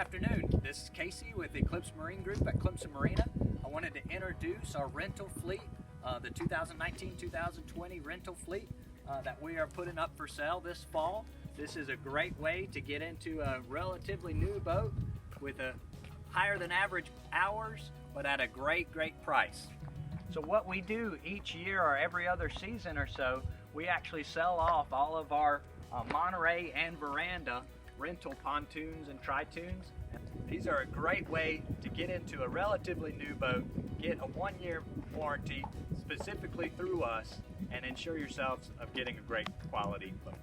afternoon. This is Casey with the Clemson Marine Group at Clemson Marina. I wanted to introduce our rental fleet, the 2019-2020 rental fleet that we are putting up for sale this fall. This is a great way to get into a relatively new boat with a higher than average hours, but at a great price. So what we do each year or every other season or so, we actually sell off all of our Monterey and Veranda rental pontoons and tritoons. These are a great way to get into a relatively new boat, get a 1-year warranty specifically through us, and ensure yourselves of getting a great quality boat.